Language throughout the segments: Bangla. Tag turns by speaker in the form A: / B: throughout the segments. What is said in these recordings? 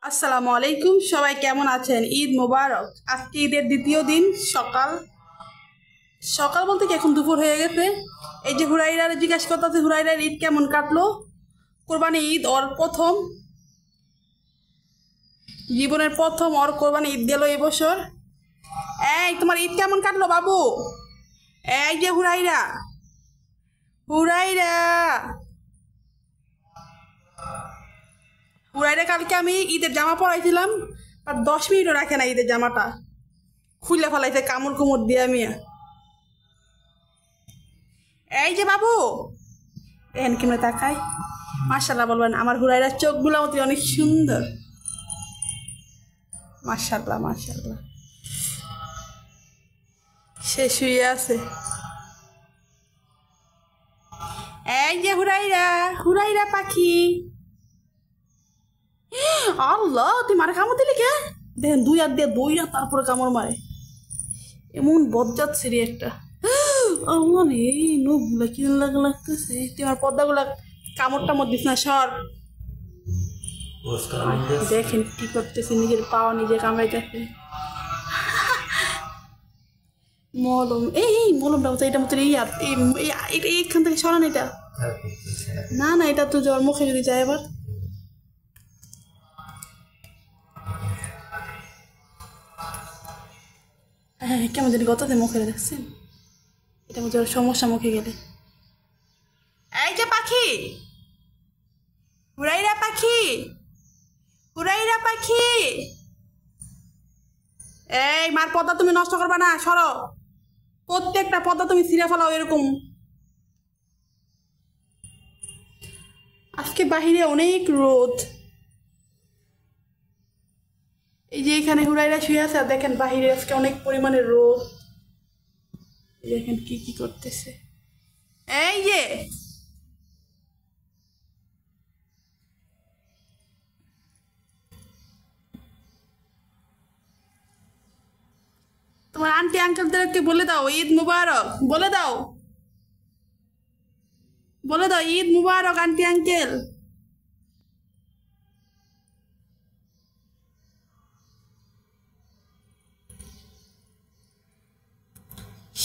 A: আসসালামু আলাইকুম, সবাই কেমন আছেন? ঈদ মোবারক। আজকে ঈদের দ্বিতীয় দিন। সকাল সকাল বলতে কি এখন দুপুর হয়ে গেছে। এই যে হুরাইরার জিজ্ঞাসা করতেছে হুরাইরার ঈদ কেমন কাটলো। কোরবানি ঈদ ওর প্রথম, জীবনের প্রথম ওর কোরবানি ঈদ গেল এবছর। এই তোমার ঈদ কেমন কাটলো বাবু? এই যে হুরাইরা, হুরাইরা, হুরাইরা কালকে আমি ঈদের জামা পরাইছিলাম, আর 10 মিনিটও রাখে না ঈদের জামাটা, খুলে ফেলাইছে কামড় কুমড় দিয়ে আমি। এই যে বাবু, এন কেমন তাকাই, মার্শাল্লাহ বলবেন। আমার হুরাইরার চোখগুলো মতো অনেক সুন্দর। মার্শাল্লাহ মার্শাল্লাহ। সে শুয়ে আছে। এই যে হুরাইরা, হুরাইরা পাখি। আল্লাহ, তুই মারে কামড় দিলি কে? দেখেন দুই হাত দিয়ে দইরা তারপরে কামড় মারে। এমন বজ্জাত সিঁড়ি একটা। আমার এই নখগুলা কি লাগতেছে। তুই আমার পর্দাগুলা কামড় টামড় দিস না, সর। দেখেন কি করতেছে, নিজের পাওয়া নিজে কামড়াইতেছে। মলম, এই মলমটা হচ্ছে এটা মতো এইখান থেকে সরান এটা। না না, এটা তো জ্বর, মুখে যদি যায় আবার। হ্যাঁ, কেমন যদি গততে মুখে দেখছেন, এটা মতো সমস্যা মুখে গেলে। এই যে পাখি, হুরাইরা পাখি, হুরাইরা পাখি। এই মার পর্দা তুমি নষ্ট করবা না, সরো। প্রত্যেকটা পর্দা তুমি ছিঁড়ে ফেলাও এরকম। আজকে বাহিরে অনেক রোদ। এই যে এখানে হুরাইরা শুয়ে আছে, আর দেখেন বাহিরে আজকে অনেক পরিমাণে রোদ। দেখেন কি কি করতেছে। এই যে তোমার আন্টি আঙ্কেলদেরকে বলে দাও ঈদ মুবারক, বলে দাও, বলে দাও ঈদ মুবারক আন্টি আঙ্কেল।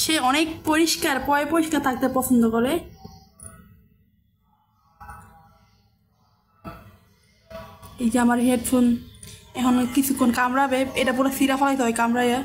A: সে অনেক পরিষ্কার, পরিষ্কার থাকতে পছন্দ করে। এই যে আমার হেডফোন এখন কিছুক্ষণ কামড়াবে, এটা পুরো সিরা ফলাইতে হয় কামড়াইয়া।